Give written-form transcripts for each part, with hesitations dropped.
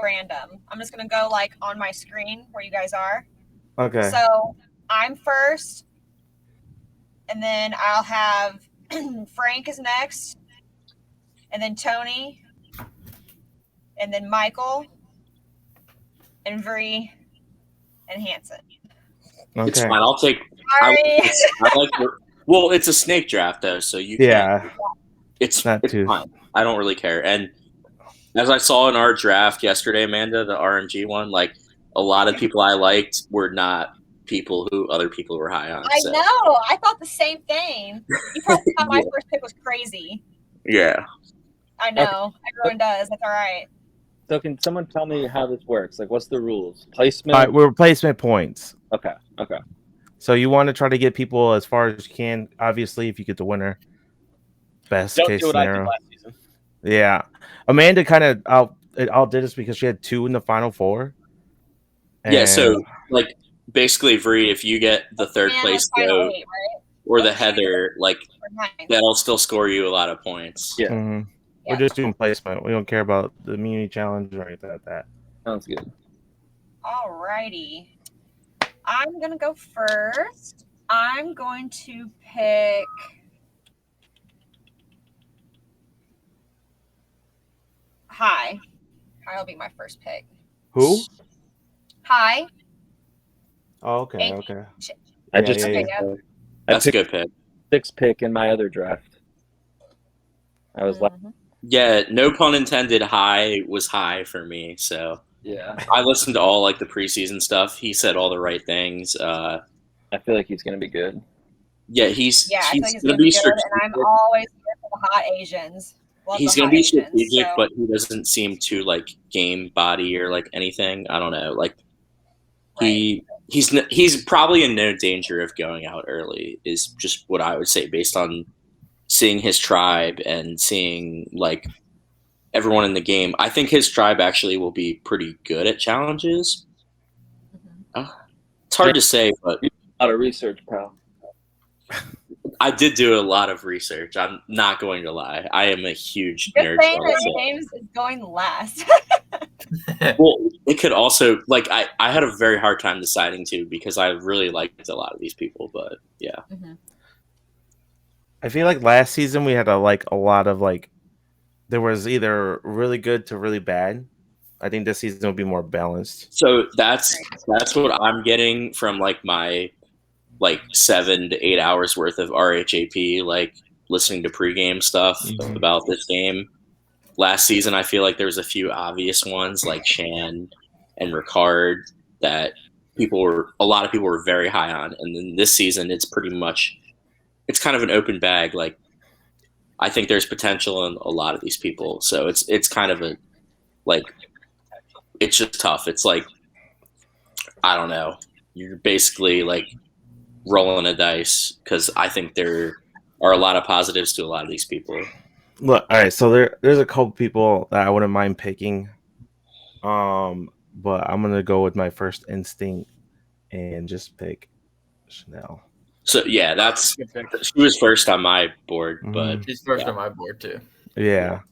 random. I'm just going to go like on my screen where you guys are. Okay. So I'm first, and then I'll have Frank is next, and then Tony, and then Michael, and Vree, and Hanson. Okay. It's fine. I'll take. Sorry. Well, it's a snake draft though, so you Yeah. can't. It's Not too. fine. I don't really care. And as I saw in our draft yesterday, Amanda, the RMG one, like a lot of people I liked were not people who other people were high on. I So. know. I thought the same thing. You probably thought my first pick was crazy. Yeah. I know. Okay. Everyone does. That's all right. So can someone tell me how this works? Like, what's the rules? Placement? All right, we're placement points. Okay. So you want to try to get people as far as you can. Obviously, if you get the winner, best Don't case do what I did scenario. last season. Yeah, Amanda kind of outdid us because she had 2 in the final 4. Yeah, so like basically, Vree, if you get the third place vote 8, right? or the Heather, like that'll still score you a lot of points. Yeah. Mm-hmm. We're just doing placement. We don't care about the immunity challenge or anything like that. Sounds good. Alrighty. I'm going to go first. I'm going to pick High. High will be my first pick. Who? High. Oh, okay. That's a good pick. 6th pick in my other draft. I was like, yeah, no pun intended. High was high for me, so yeah. I listened to all like the preseason stuff. He said all the right things. I feel like he's gonna be good. Yeah, he's gonna be good, and I'm always here for the hot Asians. He's gonna be strategic, but he doesn't seem too like game body or like anything. I don't know. Like he's probably in no danger of going out early. Is just what I would say based on seeing his tribe and seeing like everyone in the game. I think his tribe actually will be pretty good at challenges. It's hard to say, but a lot of research, pal. I did do a lot of research. I'm not going to lie. I am a huge nerd. Good thing that James is going last. Well, it could also like I had a very hard time deciding too because I really liked a lot of these people, but yeah. Mm-hmm. I feel like last season we had a lot of like there was either really good to really bad. I think this season will be more balanced. So that's what I'm getting from like my 7 to 8 hours worth of RHAP, like listening to pregame stuff about this game. Last season, I feel like there was a few obvious ones like Shan and Ricard that a lot of people were very high on, and then this season it's kind of an open bag. Like I think there's potential in a lot of these people, so it's kind of a it's just tough. It's like I don't know. You're basically like rolling a dice because I think there are a lot of positives to a lot of these people. Look, all right, so there's a couple people that I wouldn't mind picking, but I'm gonna go with my first instinct and just pick Chanel. So yeah, she was first on my board, but she's first on my board too. Yeah,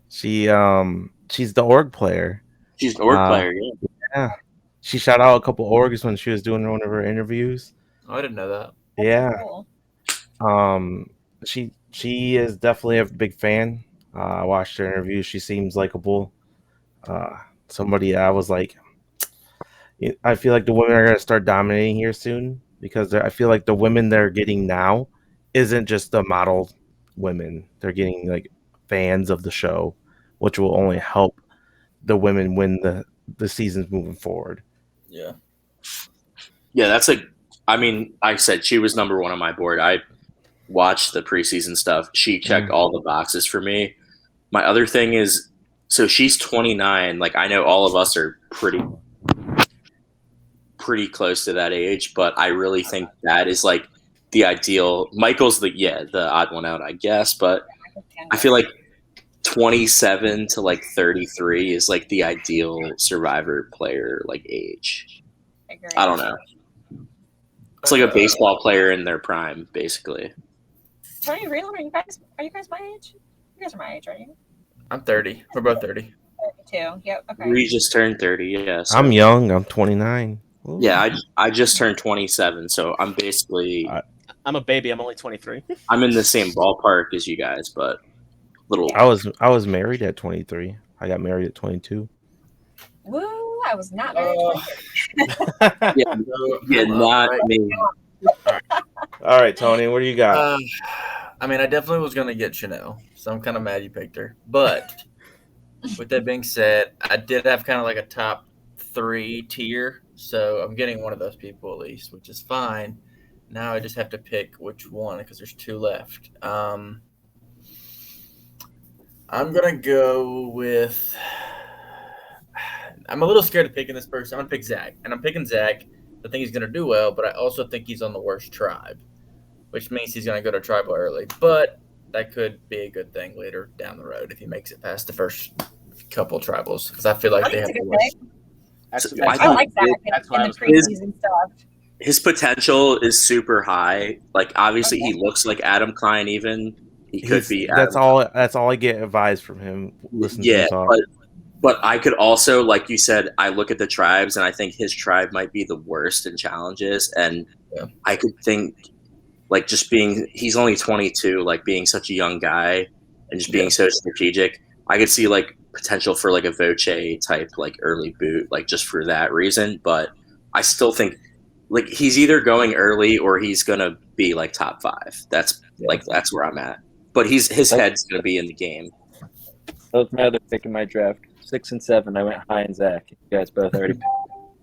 she's the org player. She's the org player, yeah. She shot out a couple orgs when she was doing one of her interviews. Oh, I didn't know that. Yeah. Cool. She is definitely a big fan. I watched her interview. She seems likable. Somebody I was like, I feel like the women are gonna start dominating here soon because I feel like the women they're getting now isn't just the model women. They're getting like fans of the show, which will only help the women win the seasons moving forward. Yeah. Yeah, I said she was number 1 on my board. I watched the preseason stuff. She checked all the boxes for me. My other thing is, so she's 29. Like I know all of us are pretty close to that age, but I really think that is like the ideal. Michael's the odd one out, I guess, but I feel like 27 to like 33 is like the ideal Survivor player like age. I don't know. It's like a baseball player in their prime, basically. Tony, Vreeland, are you guys my age? You guys are my age, aren't you? I'm 30. We're both 30. 32. Yep. Okay. We just turned 30. Yeah, so. I'm young. I'm 29. Ooh. Yeah, I just turned 27, so I'm basically I'm a baby. I'm only 23. I'm in the same ballpark as you guys, but little. I was married at 23. I got married at 22. Woo! I was not married. Yeah, not me. All right, Tony, what do you got? I mean, I definitely was gonna get Chanel, so I'm kind of mad you picked her. But with that being said, I did have kind of like a top 3 tier, so I'm getting one of those people at least, which is fine. Now I just have to pick which one because there's 2 left. I'm gonna go with. I'm a little scared of picking this person. I'm gonna pick Zach, and I'm picking Zach. I think he's gonna do well, but I also think he's on the worst tribe, which means he's gonna go to tribal early. But that could be a good thing later down the road if he makes it past the first couple tribals, because I feel like they have the worst. I like Zach in the preseason stuff. His potential is super high. Like obviously, he looks like Adam Klein. Even he could be. That's all I get advised from him. Listen to him talk. But I could also, like you said, I look at the tribes and I think his tribe might be the worst in challenges. And I could think, like, just being, he's only 22, like, being such a young guy and just being so strategic. I could see, like, potential for, like, a Voce type, like, early boot, like, just for that reason. But I still think, like, he's either going early or he's going to be, like, top 5. That's where I'm at. But his head's going to be in the game. That was my other pick in my draft. 6 and 7. I went high in Zach. You guys both already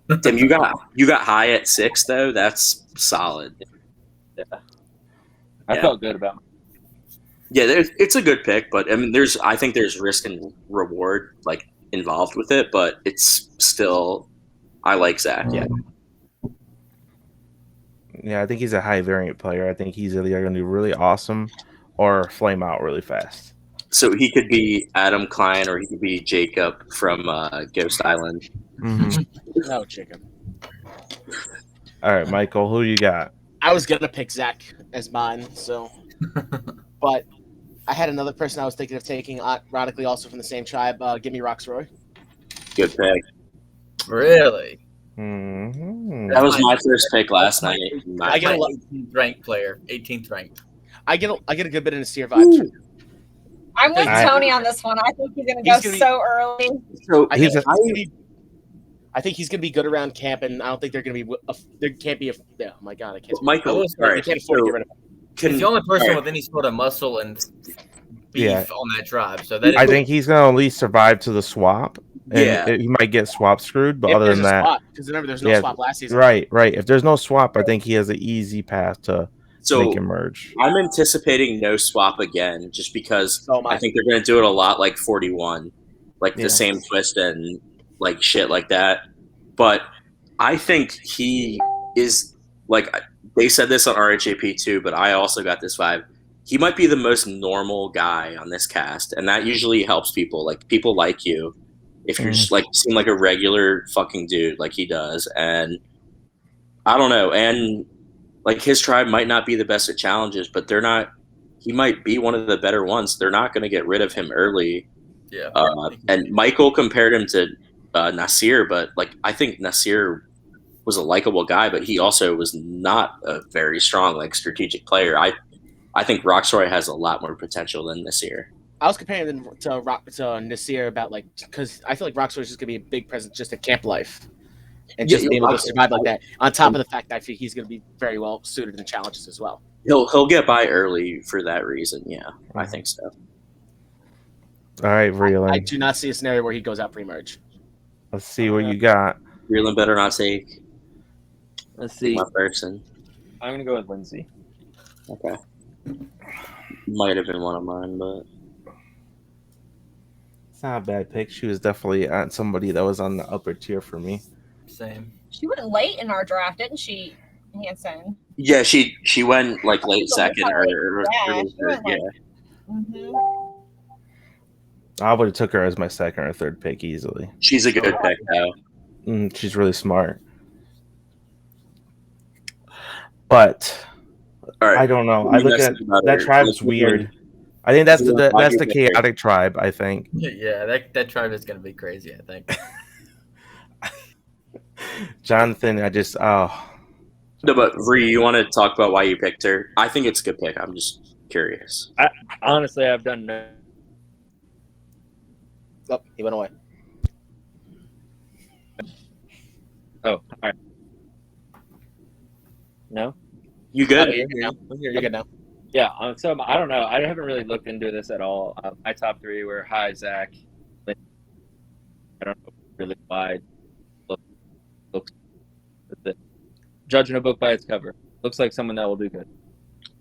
picked. Tim, you got high at 6 though. That's solid. Yeah, I felt good about it. Yeah, it's a good pick, but I mean, I think there's risk and reward like involved with it, but it's still, I like Zach. Yeah. Yeah, I think he's a high variant player. I think he's either going to do really awesome or flame out really fast. So he could be Adam Klein or he could be Jacob from Ghost Island. Mm-hmm. No, Jacob. All right, Michael, who you got? I was going to pick Zach as mine, so. But I had another person I was thinking of taking, ironically also from the same tribe. Give me Roxroy. Good pick. Really? Mm-hmm. That was my first pick last night. I get 18th ranked player. 18th ranked. I get a good bit of Nasir vibes. I'm with Tony on this one. I think he's going to go so early. So I think he's going to be good around camp, and I don't think they're going to be. There can't be a. Oh my god, I can't. Michael, they can't afford to get rid of him. He's the only person with any sort of muscle and beef on that tribe. So that I think he's going to at least survive to the swap. And he might get swap screwed, but other than that, because remember, there's no swap last season. Right. If there's no swap, I think he has an easy path to make him merge. I'm anticipating no swap again, just because I think they're going to do it a lot like 41, like the same twist and like shit like that. But I think he is like they said this on RHAP too, but I also got this vibe. He might be the most normal guy on this cast, and that usually helps people. Like people like you if you're just like seem like a regular fucking dude like he does. And I don't know, and like his tribe might not be the best at challenges, but they're not. He might be one of the better ones. They're not going to get rid of him early. Yeah. And Michael compared him to Nasir, but like I think Nasir was a likable guy, but he also was not a very strong like strategic player. I think Roxroy has a lot more potential than Nasir. I was comparing them to Nasir about like because I feel like Roxroy is just going to be a big presence just at camp life. And just being able to survive like that. On top of the fact that I feel he's going to be very well suited in challenges as well. He'll get by early for that reason. Yeah, I think so. All right, Vreeland. I do not see a scenario where he goes out pre-merge. Let's see what you got. Vreeland better not take. Let's see. My person. I'm going to go with Lindsay. Okay. Might have been one of mine, but it's not a bad pick. She was definitely somebody that was on the upper tier for me. Same. She went late in our draft, didn't she, Hanson? Yeah, she went like late second or early third. Yeah. Mm-hmm. I would have took her as my second or third pick easily. She's a good pick, though. She's really smart. But I don't know. I look at that tribe's weird. I think that's Yeah, that's the Roger Picker. chaotic tribe. I think. Yeah, that tribe is going to be crazy, I think. Jonathan, I just No, but Vree, you want to talk about why you picked her? I think it's a good pick. I'm just curious. Honestly, I've done no. Oh, he went away. Oh, all right. No. You good? You're good now. You're good now. Yeah. So I don't know. I haven't really looked into this at all. My top three were Hi Zach. I don't know really why. Looks. Judging a book by its cover, looks like someone that will do good.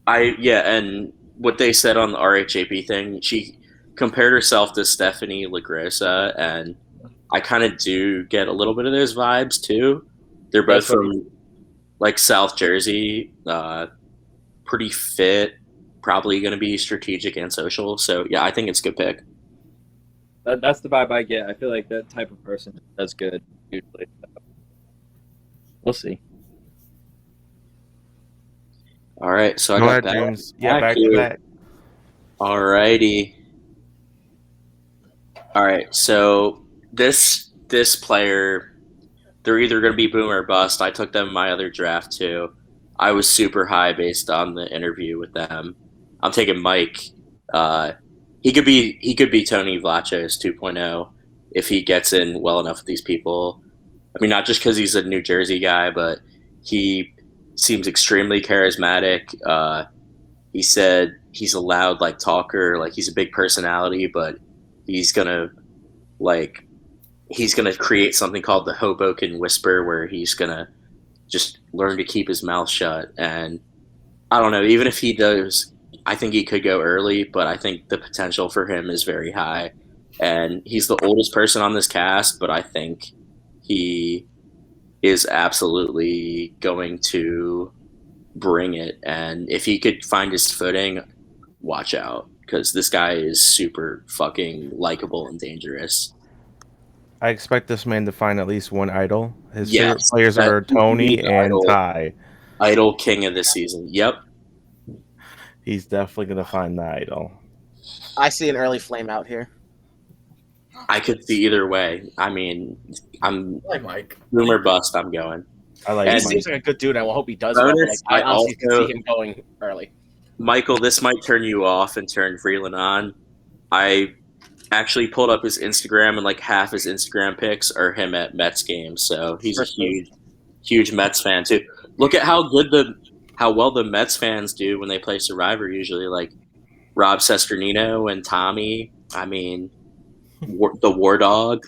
And what they said on the RHAP thing, she compared herself to Stephanie LaGrossa, and I kind of do get a little bit of those vibes too. They're both from like South Jersey, pretty fit, probably going to be strategic and social. So yeah, I think it's a good pick. That's the vibe I get. I feel like that type of person does good usually. We'll see. All right, so I go got ahead, that. James. Yeah, back to back. All righty. All right, so this player, they're either going to be boom or bust. I took them in my other draft too. I was super high based on the interview with them. I'm taking Mike. He could be Tony Vlachos 2.0 if he gets in well enough with these people. I mean, not just because he's a New Jersey guy, but he seems extremely charismatic. He said he's a loud like talker, like he's a big personality, but he's gonna create something called the Hoboken Whisper, where he's gonna just learn to keep his mouth shut. And I don't know, even if he does, I think he could go early, but I think the potential for him is very high. And he's the oldest person on this cast, but I think he is absolutely going to bring it. And if he could find his footing, watch out, because this guy is super fucking likable and dangerous. I expect this man to find at least one idol. His Yes, favorite players are Tony and idol. Ty. Idol king of the season. Yep. He's definitely going to find the idol. I see an early flame out here. I could see either way. I mean, I'm Like Mike. boom or bust. I'm going. I like He And- Mike. seems like a good dude. I will hope he does Bonus, well. Like, I I honestly can also- see him going early. Michael, this might turn you off and turn Vreeland on. I actually pulled up his Instagram, and like half his Instagram pics are him at Mets games. So he's a huge Mets fan too. Look at how well the Mets fans do when they play Survivor. Usually, like Rob Sesternino and Tommy. I mean, the War Dog.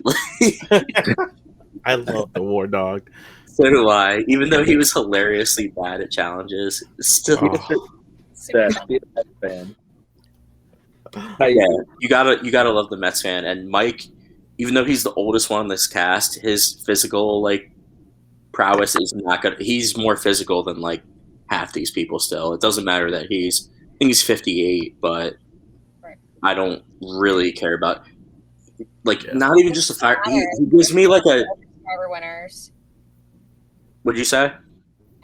I love the War Dog. So do I. Even though he was hilariously bad at challenges, still. Oh. Super That fun. be a Mets fan. Yeah, you gotta love the Mets fan. And Mike, even though he's the oldest one on this cast, his physical like prowess is not good. He's more physical than like half these people. Still, it doesn't matter that I think he's 58, but Right. I don't really care about like Yeah. not even just a fire. He gives me like a. Survivor winners. What'd you say?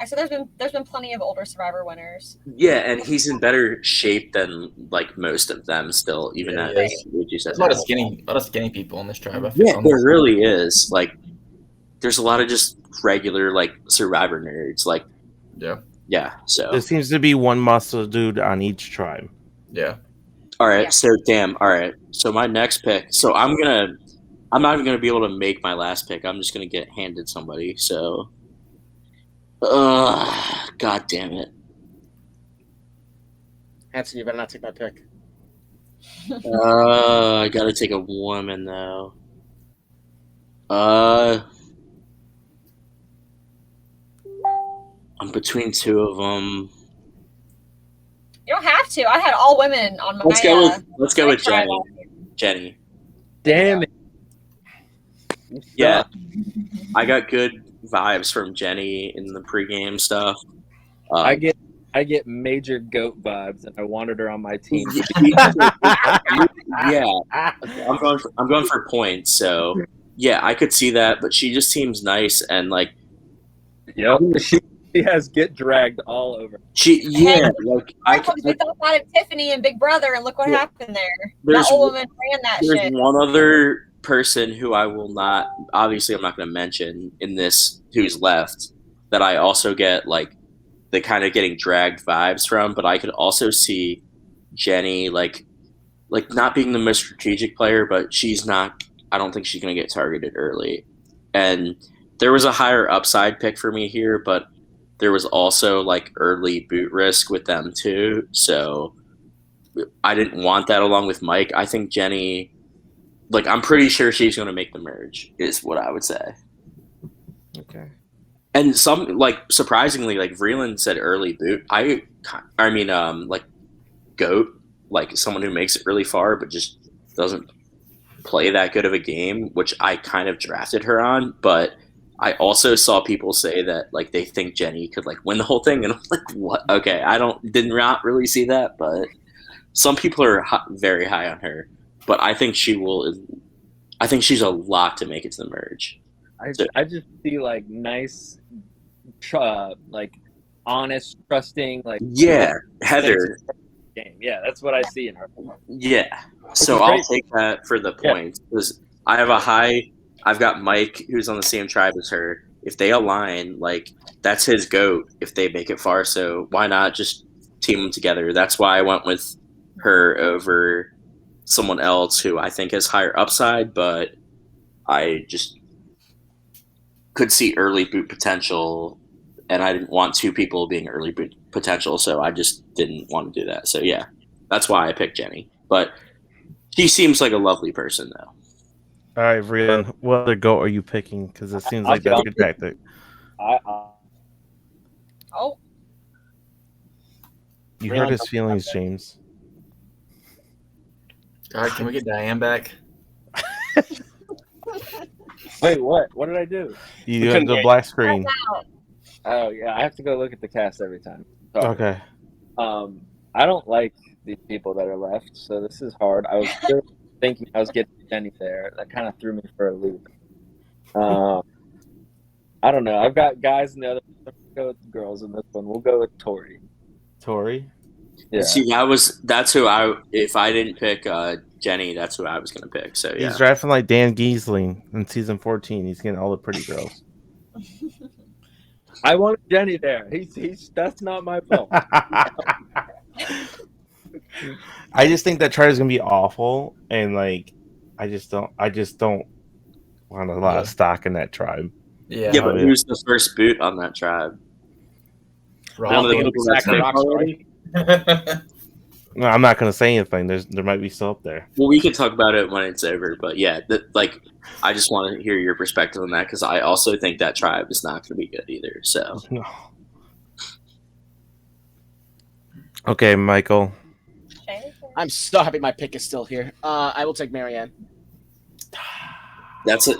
I said there's been plenty of older Survivor winners. Yeah, and he's in better shape than like most of them. Still, even Yeah, at he is. what you said. There's a lot of skinny people in this tribe. I feel, Yeah, there really is. Like, there's a lot of just regular like Survivor nerds. Like, yeah. So, There seems to be one muscle dude on each tribe. Yeah. all right. Yeah. So, damn. All right. So my next pick. So I'm not even gonna be able to make my last pick. I'm just gonna get handed somebody. So, god damn it. Hanson, you better not take my pick. I gotta take a woman though. I'm between two of them. You don't have to. I had all women on my. Let's go with tribe. Jenny. Damn it. Yeah, I got good vibes from Jenny in the pregame stuff. I get major goat vibes, and I wanted her on my team. Yeah, I'm going for points. So yeah, I could see that, but she just seems nice and like Yep. She has get dragged all over. Like We thought that of Tiffany and Big Brother, and look what happened there. There's That old woman ran that There's shit. one other person who I will not, obviously, I'm not going to mention in this who's left that I also get like the kind of getting dragged vibes from, but I could also see Jenny like not being the most strategic player, but she's not. I don't think she's going to get targeted early, and there was a higher upside pick for me here, but there was also like early boot risk with them too, so I didn't want that along with Mike. I think Jenny, like, I'm pretty sure she's going to make the merge, is what I would say. Okay. And some, like, surprisingly, like, Vreeland said early boot. I mean, like, GOAT, like, someone who makes it really far, but just doesn't play that good of a game, which I kind of drafted her on. But I also saw people say that, like, they think Jenny could, like, win the whole thing. And I'm like, what? Okay, did not really see that, but some people are very high on her. But I think she will. I think she's a lot to make it to the merge. I just see like nice, like honest, trusting, like Heather. Game. Yeah, that's what I see in her. Yeah, so I'll take that for the points because I have I've got Mike who's on the same tribe as her. If they align, like that's his GOAT if they make it far. So why not just team them together? That's why I went with her over someone else who I think has higher upside, but I just could see early boot potential, and I didn't want two people being early boot potential, so I just didn't want to do that. So yeah, that's why I picked Jenny. But she seems like a lovely person, though. All right, Vreeland, what other GOAT are you picking? Because it seems like that's a good tactic. Oh. You hurt his feelings, James. All right, can we get Diane back? Wait, what? What did I do? You got the black screen. Oh yeah, I have to go look at the cast every time. Sorry. Okay. I don't like these people that are left, so this is hard. I was still thinking I was getting Jenny there. That kind of threw me for a loop. I don't know. I've got guys in the other. Let's go with the girls in this one. We'll go with Tori. Tori. Yeah. See, that's who if I didn't pick Jenny, that's who I was going to pick. So yeah. He's drafting like Dan Giesling in season 14. He's getting all the pretty girls. I wanted Jenny there. He's that's not my fault. I just think that tribe is gonna be awful, and like I just don't want a lot of stock in that tribe. Yeah, but who's the first boot on that tribe? One of the people that's No, I'm not gonna say anything. There might be still up there. Well, we can talk about it when it's over. But yeah, I just want to hear your perspective on that because I also think that tribe is not going to be good either. So no. Okay, Michael. I'm so happy my pick is still here. I will take Marianne. That's it.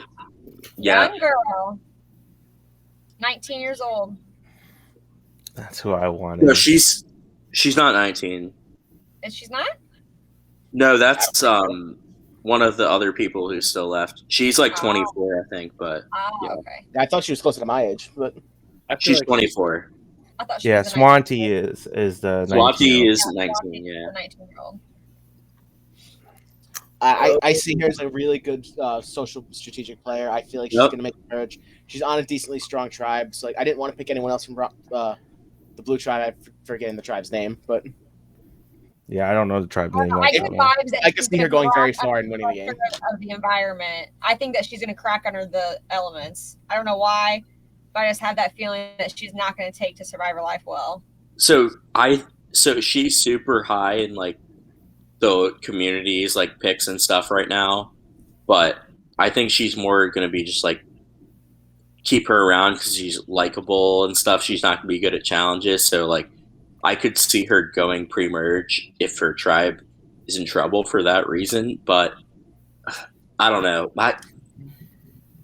Yeah. Young girl. 19 years old. That's who I wanted. No, she's not 19. And she's not? No, that's one of the other people who's still left. She's like 24, I think, but okay. I thought she was closer to my age, but she's 24. I thought she was Swanty is the 19. Swanty is 19, yeah. 19-year-old. I see her as a really good social strategic player. I feel like she's going to make the merge. She's on a decently strong tribe. So I didn't want to pick anyone else from the blue tribe. I'm forgetting the tribe's name, but yeah, I don't know the tribe name. I can see her going very far and winning the game. Of the environment, I think that she's going to crack under the elements. I don't know why, but I just have that feeling that she's not going to take to Survivor Life well. So she's super high in like the communities like picks and stuff right now, but I think she's more going to be just like keep her around because she's likable and stuff. She's not going to be good at challenges, so like I could see her going pre-merge if her tribe is in trouble for that reason, but I don't know.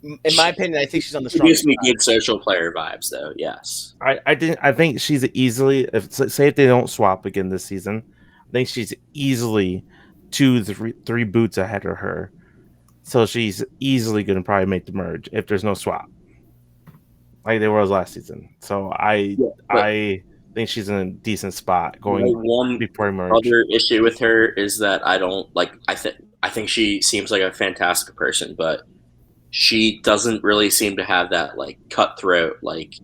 In my opinion, I think she's on the She strongest gives me side. good social player vibes, though. Yes, I think she's easily. If they don't swap again this season, I think she's easily 2-3 boots ahead of her. So she's easily going to probably make the merge if there's no swap. like they was last season. So I think she's in a decent spot going one before merge. other issue with her is that I don't like. I think she seems like a fantastic person, but she doesn't really seem to have that like cutthroat, like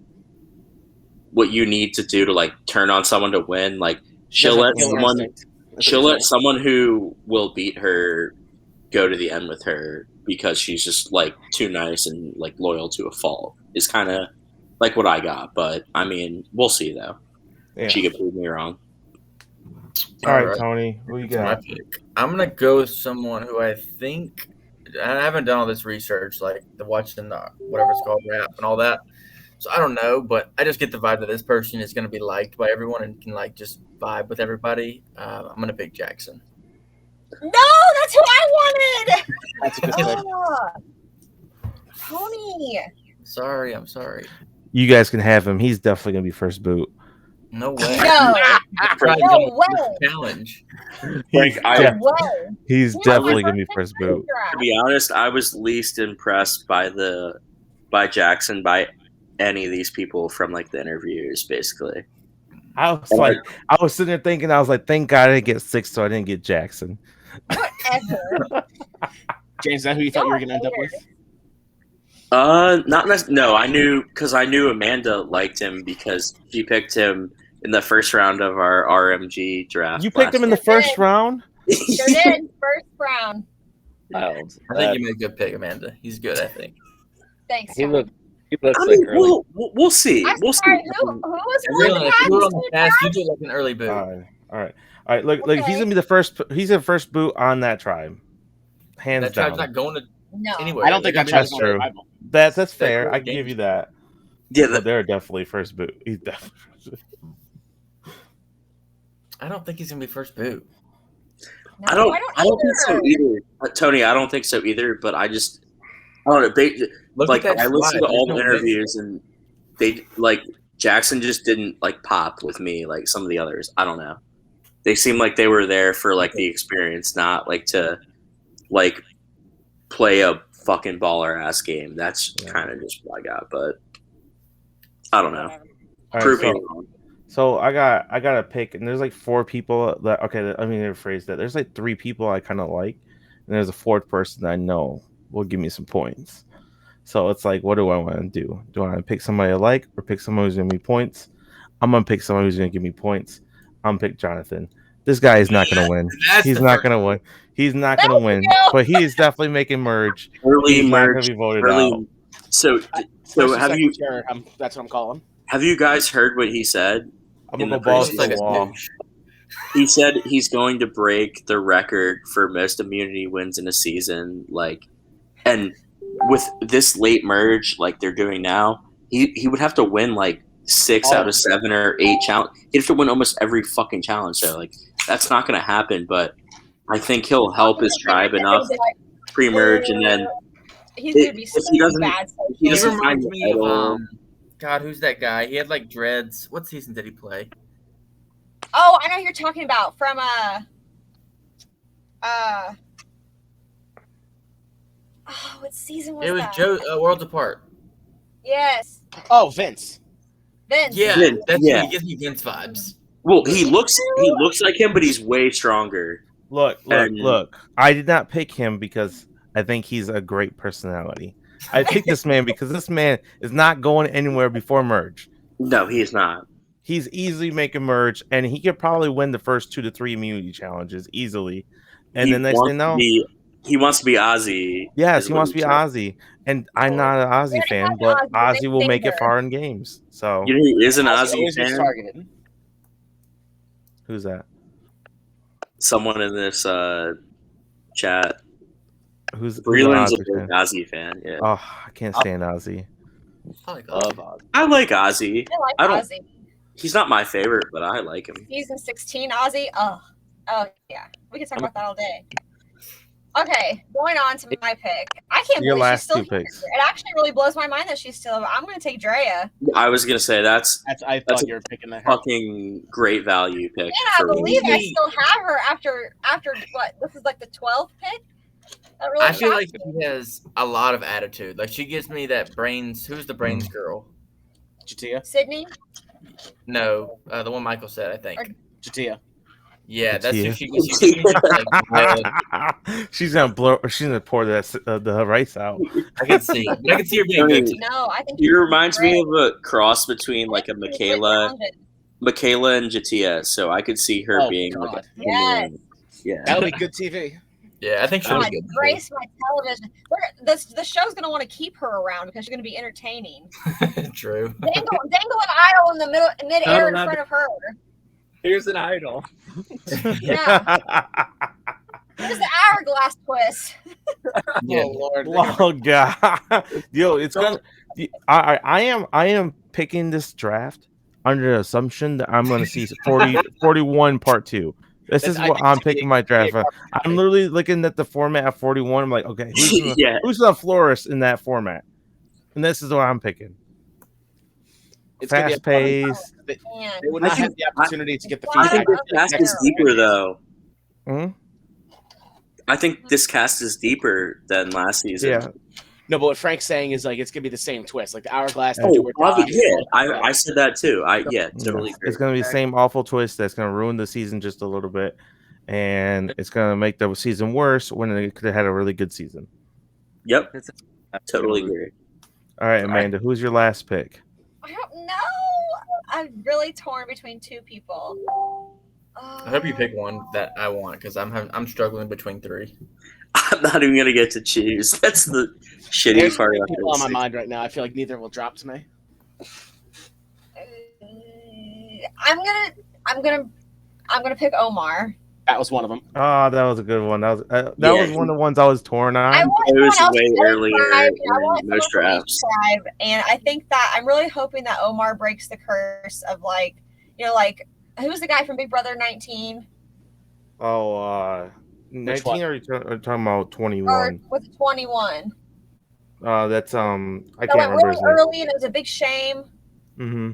what you need to do to like turn on someone to win. Like she'll let someone who will beat her go to the end with her because she's just like too nice and like loyal to a fault. Is kind of like what I got, but I mean, we'll see though. Yeah. She could prove me wrong. All right, Tony, who you got? My pick. I'm gonna go with someone who I think I haven't done all this research, like the watching the whatever it's called, rap and all that. So I don't know, but I just get the vibe that this person is gonna be liked by everyone and can like just vibe with everybody. I'm gonna pick Jackson. No, that's who I wanted. That's a good pick. Tony. I'm sorry. You guys can have him. He's definitely gonna be first boot. No way. No. No way. Challenge. He's definitely gonna be first boot. To be honest, I was least impressed by Jackson by any of these people from like the interviews, basically. I was sitting there thinking, I was like, thank God I didn't get 6, so I didn't get Jackson. Whatever. James, is that who you thought you were gonna end up with? Not necessarily. No, I knew Amanda liked him because she picked him in the first round of our RMG draft. You picked him in the first round? Sure did. First round. I think you made a good pick, Amanda. He's good, I think. Thanks. He looks I like mean, early. we'll see. I'm We'll sorry. see. Who was Vreeland, if you were on the cast, you do like an early boot. All right. Look, he's gonna be the first. He's the first boot on that tribe, hands That down. tribe's not going to No. anywhere. I don't think That's true. That's fair. I can give you that. Yeah, But they're definitely first boot. He's definitely first boot. I don't think he's gonna be first boot. No, I don't think so either, Tony. I don't think so either. But I don't know. Like I listened to all the interviews, and they like Jackson just didn't like pop with me like some of the others. I don't know. They seem like they were there for like the experience, not like to like play a fucking baller ass game. That's kind of just what I got, but I don't know. Prove me wrong. So I got a pick, and there's like 4 people that let me rephrase that. There's like 3 people I kind of like, and there's a 4th person that I know will give me some points. So it's like, what do I want to do? Do I want to pick somebody I like or pick someone who's gonna give me points? I'm gonna pick someone who's gonna give me points. I'm gonna pick Jonathan. This guy is not gonna win. He's not gonna win. He's not gonna win. But he is definitely making merge. Early He's merge. not gonna be voted out. So have you? That's what I'm calling. Have you guys heard what he said? I'm gonna go balls to Like the a wall. douche. He said he's going to break the record for most immunity wins in a season. Like, and with this late merge, like they're doing now, he would have to win like 6 out of 7 or 8 challenge. He'd have to win almost every fucking challenge. So like that's not going to happen. But I think he'll help his tribe enough pre-merge, and then he's gonna be so bad. he He doesn't find reminds me of God, who's that guy? He had like dreads. What season did he play? Oh, I know who you're talking about from what season was It was that? Joe Worlds Apart. Yes. Oh, Vince. Vince. Yeah, Vince, that's yeah. he gives me Vince vibes. Well, he looks like him, but he's way stronger. Look. I did not pick him because I think he's a great personality. I picked this man because this man is not going anywhere before merge. No, he is not. He's easily making merge, and he could probably win the first 2 to 3 immunity challenges easily. And then next thing know, he wants to be Ozzy. Yes, he wants to be Ozzy, and I'm not an Ozzy fan, but Ozzy will make it far in games. So you know who is an Ozzy fan? Targeted. Who's that? Someone in this chat. Who's Vreeland's a an big Ozzy fan. Yeah. Oh, I can't stand Ozzy. I like Love Ozzy. Ozzy. I like Ozzy. I like Ozzy. He's not my favorite, but I like him. Season 16 Ozzy. Oh yeah. We can talk about that all day. Okay, going on to my pick. I can't Your believe last she's still 2 here. picks. It actually really blows my mind that she's still. I'm going to take Drea. I was gonna say that's I thought you were picking that. fucking great value pick. And I for believe me. I still have her after what? This is like the 12th pick. That really I feel shocks like me. she has a lot of attitude. Like she gives me that brains. Who's the brains girl? Jatia. Sydney? No, the one Michael said, I think. Or- Jatia. Yeah, that's who Jatia. she's like good. She's gonna blow. She's gonna pour the rice out. I can see her being good too. No, I think He reminds me great. of a cross between like a I think she's Michaela talented. and Jatia, so I could see her Oh, being God. like Yes. yeah. That would be good TV. Yeah, I think she'll God, be good. grace my television. The show's gonna want to keep her around because she's gonna be entertaining. True. Dangle an idol in the mid-air in front of her. Here's an idol. Yeah. Here's the hourglass twist. Yeah. Oh Lord. Oh God, yo, it's gonna. I am picking this draft under the assumption that I'm gonna see 41 part 2. This is I what think I'm it's gonna picking be my draft. part I'm literally looking at the format of 41. I'm like, okay, Yeah. who's the florist in that format? And this is what I'm picking. It's gonna be a Fast pace. They Man. would I not think- have the opportunity to get the I I think feedback. this cast is deeper though. Mhm. I think this cast is deeper than last season. Yeah, No, but what Frank's saying is like it's gonna be the same twist, like the hourglass. the Oh, do or die. yeah. I said that too. Totally agree. it's gonna be the same awful twist that's gonna ruin the season just a little bit, and it's gonna make the season worse when it could have had a really good season. Yep. Totally agree. All right, Amanda, who's your last pick? I don't know. I'm really torn between two people. I hope you pick one that I want because I'm struggling between 3. I'm not even gonna get to choose. That's the shitty There's part. three people on my mind right now. I feel like neither will drop to me. I'm gonna pick Omar. That was one of them. Oh, that was a good one. That was Yeah. was one of the ones I was torn on. I want It was someone else way from each earlier tribe, in and I want most someone from each drafts. tribe, and I think that I'm really hoping that Omar breaks the curse of like who's the guy from Big Brother 19 Oh, 19 one? or are you talking about or 21? was it 21? That's I That can't went remember really his name. early, and it was a big shame. Mm-hmm.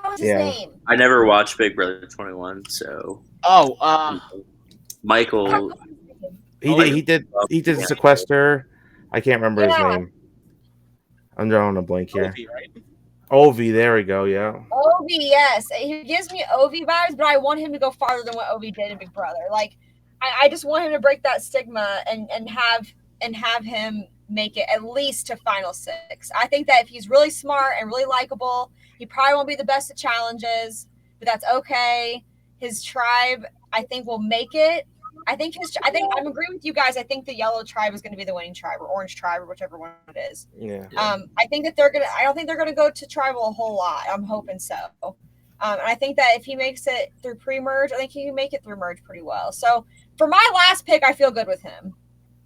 What was his Yeah. name? I never watched Big Brother 21, so Oh, Michael. He did sequester. I can't remember his Yeah. name. I'm drawing a blank here. Ovi, right? Ovi, there we go. Yeah. Ovi, yes. He gives me Ovi vibes, but I want him to go farther than what Ovi did in Big Brother. Like, I just want him to break that stigma and have him make it at least to final 6. I think that if he's really smart and really likable, he probably won't be the best at challenges, but that's okay. His tribe, I think, will make it. I think I'm agreeing with you guys. I think the yellow tribe is going to be the winning tribe, or orange tribe, or whichever one it is. Yeah. I think that I don't think they're gonna go to tribal a whole lot. I'm hoping so. And I think that if he makes it through pre-merge, I think he can make it through merge pretty well. So for my last pick, I feel good with him.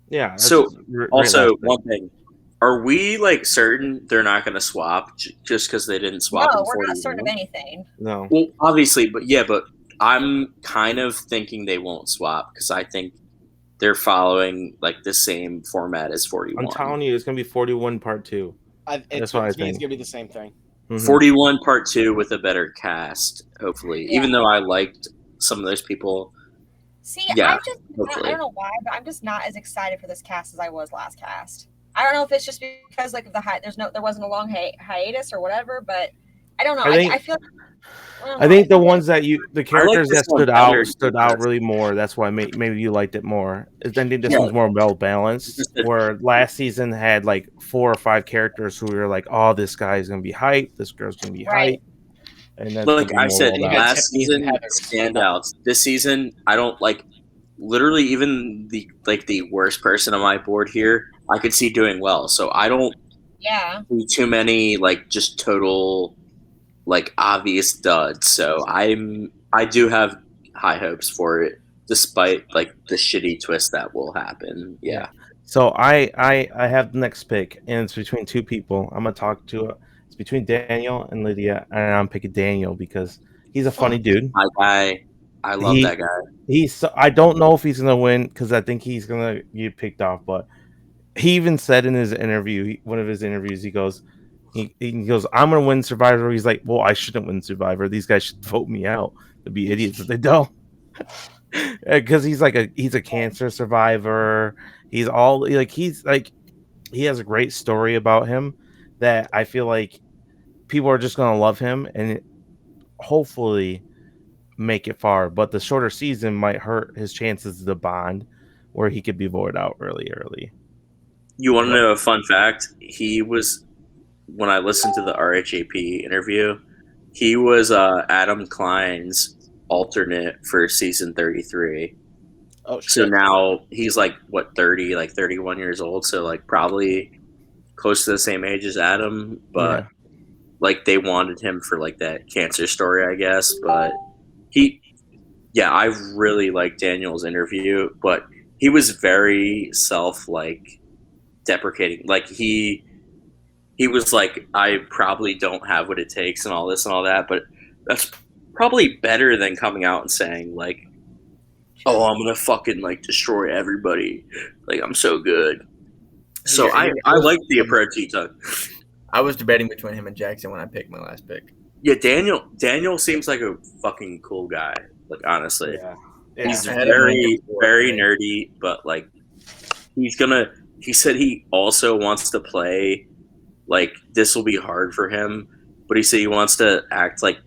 Yeah. that's So, a great Also, last pick. one thing: are we like certain they're not gonna swap just because they didn't swap? No, in we're not 41? certain of anything. No. Well, obviously, but I'm kind of thinking they won't swap because I think they're following like the same format as 41. I'm telling you, it's gonna be 41 part 2. It's what I It's think. gonna be the same thing. Mhm. 41 part 2 with a better cast, hopefully. Yeah. Even though I liked some of those people. See, Yeah, I hopefully. don't know why, but I'm just not as excited for this cast as I was last cast. I don't know if it's just because like there wasn't a long hiatus or whatever, but I don't know. I feel. I think the ones that the characters this that one better stood out because- really more. That's why maybe you liked it more. I think this Yeah. one's more well balanced. Just that- Where last season had like 4 or 5 characters who were like, "Oh, this guy's gonna be hype. This girl's gonna be Right. hype." And that's Like gonna be I more said, well you had balanced. last Tiffany season and Heather. standouts. This season, I don't like. Literally, even the worst person on my board here, I could see doing well. So I don't Yeah. see too many like just total like obvious duds. So I do have high hopes for it, despite like the shitty twist that will happen. Yeah. So I have the next pick, and it's between 2 people. I'm gonna talk to. It's between Daniel and Lydia, and I'm picking Daniel because he's a funny dude. My guy, I love that guy. I don't know if he's gonna win because I think he's gonna get picked off. But he even said in his interview, one of his interviews, he goes, "I'm gonna win Survivor." He's like, "Well, I shouldn't win Survivor. These guys should vote me out. They'd be idiots if they don't." Because he's a cancer survivor. He has a great story about him that I feel like people are just gonna love him and hopefully make it far. But the shorter season might hurt his chances to bond, where he could be voted out early. You want to know a fun fact? He was, when I listened to the RHAP interview, he was Adam Klein's alternate for season 33. Oh shit! So now he's like what 30, like 31 years old. So like probably close to the same age as Adam, but like they wanted him for like that cancer story, I guess. But I really liked Daniel's interview, but he was very deprecating. Like he was like, I probably don't have what it takes and all this and all that, but that's probably better than coming out and saying like, oh, I'm gonna fucking like destroy everybody. Like I'm so good. So I like the approach he took. I was debating between him and Jackson when I picked my last pick. Yeah, Daniel seems like a fucking cool guy. Like honestly, he's very nerdy, but like he said he also wants to play. Like this will be hard for him, but he said he wants to act like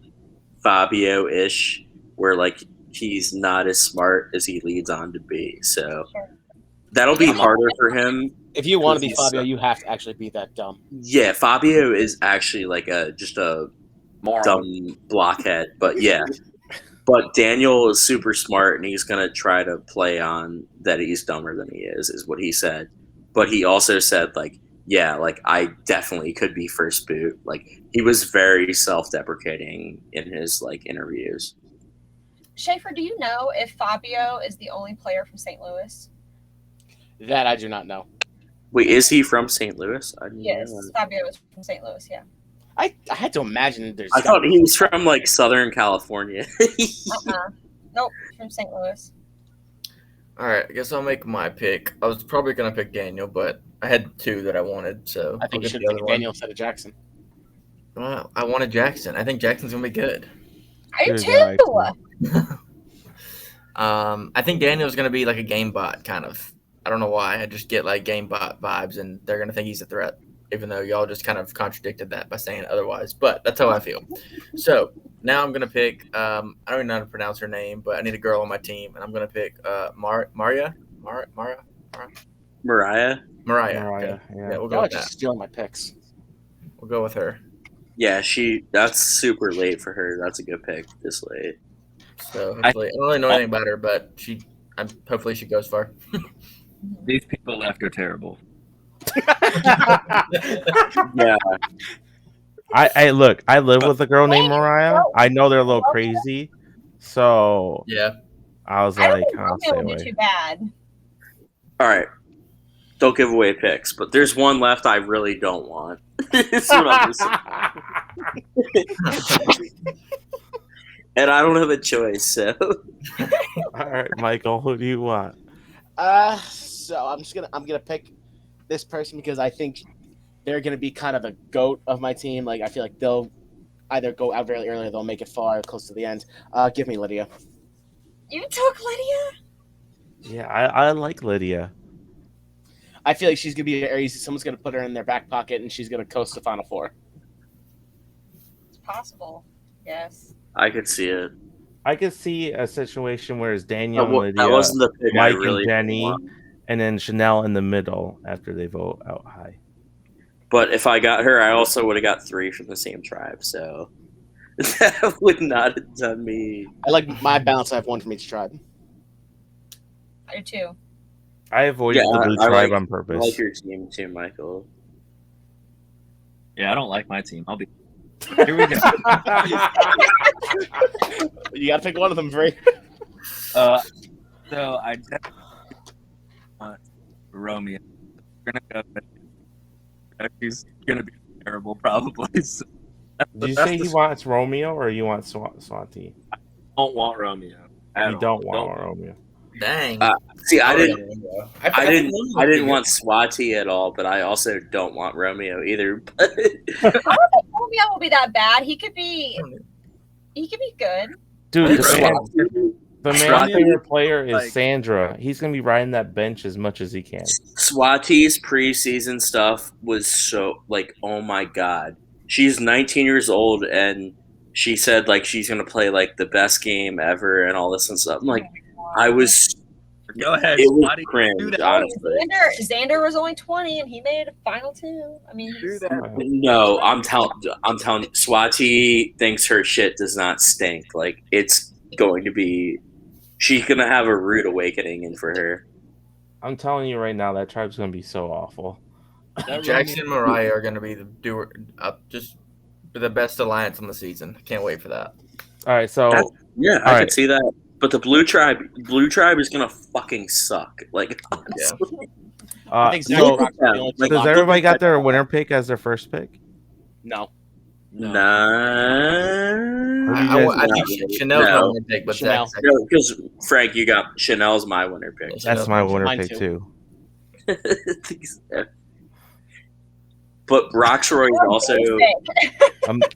Fabio-ish, where like he's not as smart as he leads on to be. So that'll be harder for him. If you want to be Fabio, you have to actually be that dumb. Yeah, Fabio is actually like just a Moron. dumb blockhead. But yeah, but Daniel is super smart, and he's gonna try to play on that he's dumber than he is what he said. But he also said like, yeah, like I definitely could be first boot. Like he was very self-deprecating in his like interviews. Schaefer, do you know if Fabio is the only player from St. Louis? That I do not know. Wait, is he from St. Louis? Yes, Fabio is from St. Louis. Yeah. I had to imagine there's. I thought he was from like Southern California. Nope, from St. Louis. All right, I guess I'll make my pick. I was probably gonna pick Daniel, but I had two that I wanted, so I think you should the pick other Daniel instead of Jackson. Well, I wanted Jackson. I think Jackson's gonna be good. I do Good too. I think Daniel's gonna be like a game bot kind of. I don't know why. I just get like game bot vibes, and they're gonna think he's a threat, even though y'all just kind of contradicted that by saying otherwise. But that's how I feel. So now I'm gonna pick. I don't even know how to pronounce her name, but I need a girl on my team, and I'm gonna pick Mariah. Mariah. Okay. Yeah. We'll go Y'all are with just that. stealing my picks. We'll go with her. Yeah, that's super late for her. That's a good pick this late. So hopefully, I don't really know anything about her, but hopefully she goes far. These people left are terrible. Yeah. I look. I live with a girl named Mariah. I know they're a little crazy, so Yeah. I was I don't like, think "Huh, stay Romeo would do away." too bad. All right. Don't give away picks, but there's one left I really don't want. This is what I'm saying. And I don't have a choice, so. All right, Michael, who do you want? So I'm gonna pick this person because I think they're gonna be kind of the GOAT of my team. Like I feel like they'll either go out very early or they'll make it far close to the end. Give me Lydia. You took Lydia? Yeah, I like Lydia. I feel like she's gonna be very easy. Someone's gonna put her in their back pocket and she's gonna coast the Final Four. It's possible. Yes. I could see it. I could see a situation where it's Daniel and That Lydia, wasn't the pick Mike I really and Jenny, want. and then Chanel in the middle after they vote out high. But if I got her, I also would have got 3 from the same tribe, so that would not have done me. I like my balance. I have one from each tribe. I do too. I avoided the blue tribe on I purpose. like your team too, Michael. Yeah, I don't like my team. I'll be. Here we go. You gotta pick one of them, Vree. So I definitely want Romeo. We're gonna go. He's gonna be terrible, probably. So Did you say he wants Romeo or you want Swati? don't want Romeo. You don't want Romeo. Dang. See, I Oh, didn't yeah. I didn't want Swati at all, but I also don't want Romeo either. But I don't think Romeo will be that bad. He could be good. Dude, Swati, the man's favorite player is Sandra. He's gonna be riding that bench as much as he can. Swati's preseason stuff was so like, oh my god, she's 19 years old and she said like she's gonna play like the best game ever and all this and stuff. I'm like, I was. Go ahead, It was Swati. cringe, Do that. honestly. Xander was only 20 and he made it a final 2. I mean, Do that. No, I'm telling you, Swati thinks her shit does not stink. Like it's going to be, she's gonna have a rude awakening in for her. I'm telling you right now, that tribe's gonna be so awful. Jackson and Mariah are going to be just the best alliance on the season. Can't wait for that. All right, so Yeah, I All could right. see that. But the blue tribe is gonna fucking suck. Like, honestly. I think Zach so Rock's the only like, team does on- everybody got their winner pick as their first pick? No. No. Nah. I think Chanel's my winner pick, but Chanel. Zach's No, because Frank, you got Chanel's my winner pick. That's my winner Mine pick too. too. But Roxroy is also.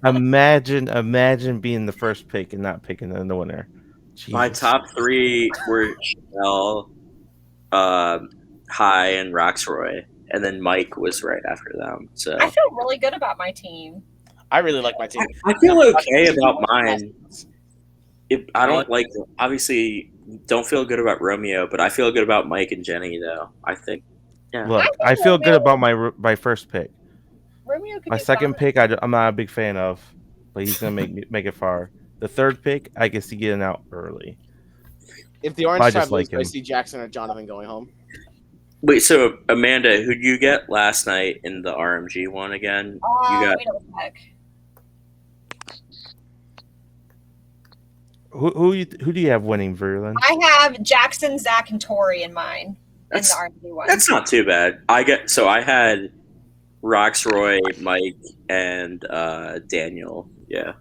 Imagine being the first pick and not picking the winner. My Jesus. top 3 were Chanel, High, and Roxroy, and then Mike was right after them. So I feel really good about my team. I really like my team. I feel okay about mine. I don't like, obviously, don't feel good about Romeo, but I feel good about Mike and Jenny, though. I think. Yeah. Look, I feel good about my first pick. Romeo could My be second fine. pick, I'm not a big fan of, but he's gonna make it far. The third pick, I can see getting out early. If the I Orange just Tribe like loses, I him. see Jackson or Jonathan going home. Wait, so Amanda, who'd you get last night in the RMG one again? You got Let me double check. Who do you have winning, Vreeland? I have Jackson, Zach, and Tori in mine in the RMD one. That's not too bad. I had Roxroy, Mike, and Daniel. Yeah.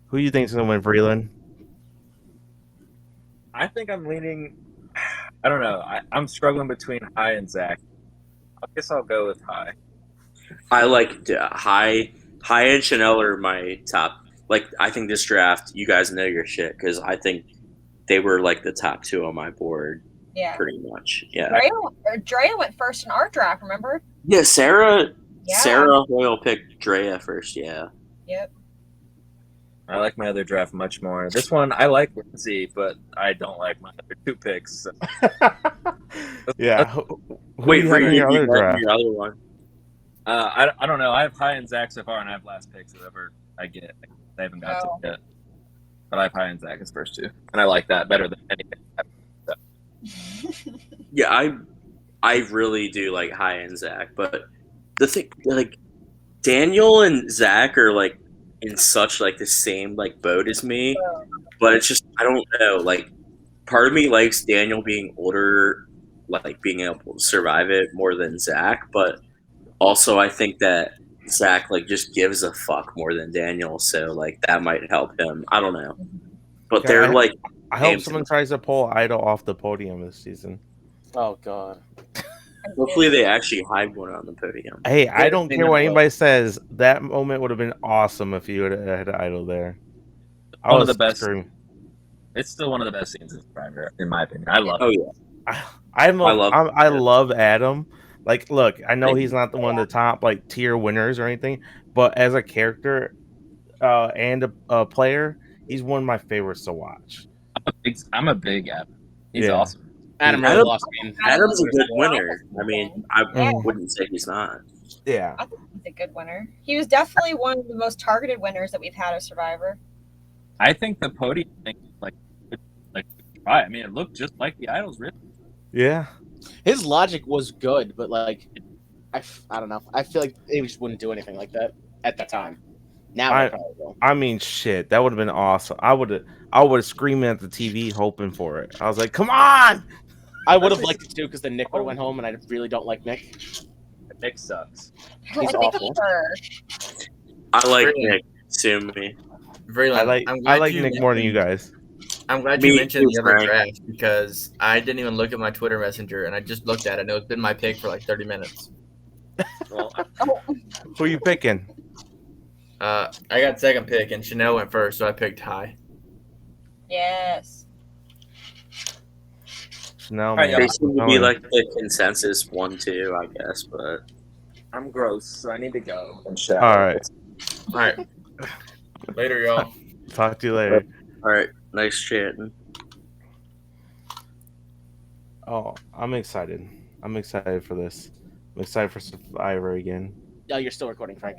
Who do you think's gonna win, Vreeland? I think I'm leaning. I don't know. I'm struggling between High and Zach. I guess I'll go with High. I like High and Chanel are my top. Like, I think this draft, you guys know your shit because I think they were like the top 2 on my board. Yeah. Pretty much. Yeah. Drea went first in our draft, remember? Yeah, Sarah Yeah. Hoyle picked Drea first, yeah. Yep. I like my other draft much more. This one, I like Lindsay, but I don't like my other 2 picks. So. Yeah. Who Wait, do you have in your other draft? your other one. I don't know. I have High and Zach so far, and I have last picks whoever I get. I haven't got to yet. But I have High and Zach as first 2. And I like that better than anything. Yeah, I really do like High and Zach, but the thing, like, Daniel and Zach are like in such like the same like boat as me, but it's just, I don't know, like, part of me likes Daniel being older, like being able to survive it more than Zach, but also I think that Zach like just gives a fuck more than Daniel, so like that might help him. I don't know, but Yeah, they're like. I hope someone tries to pull Idol off the podium this season. Oh God. Hopefully they actually hide one on the podium. Hey, I don't care what anybody says. That moment would have been awesome if you had Idol there. One of the best. Screaming. It's still one of the best scenes in Survivor, in my opinion. I love it. Oh yeah. I love Adam. Like, look, I know he's not one of the top like tier winners or anything, but as a character and a player, he's one of my favorites to watch. I'm a big Adam. He's awesome. Adam really lost me. Adam's a good winner. I mean, I wouldn't say he's not. Yeah. I think he's a good winner. He was definitely one of the most targeted winners that we've had as Survivor. I think the podium thing, like try. I mean, it looked just like the Idols, really. Yeah. His logic was good, but like, I don't know. I feel like they just wouldn't do anything like that at that time. Now I probably will. I mean, shit, that would have been awesome. I would have screamed at the TV hoping for it. I was like, come on! I would have liked it too because then Nick would have went home, and I really don't like Nick. Nick sucks. He's awful. I like Nick. Sue me. Vreeland, I like Nick more than you guys. I'm glad you mentioned the other draft because I didn't even look at my Twitter Messenger and I just looked at it and it's been my pick for like 30 minutes. Well, Who are you picking? I got second pick and Chanel went first, so I picked High. Yes. Chanel. They seem to be like the consensus 1-2, I guess, but I'm gross, so I need to go and shower. All right. All right. Later, y'all. Talk to you later. All right, nice chatting. Oh, I'm excited. I'm excited for this. I'm excited for Survivor again. Oh, you're still recording, Frank.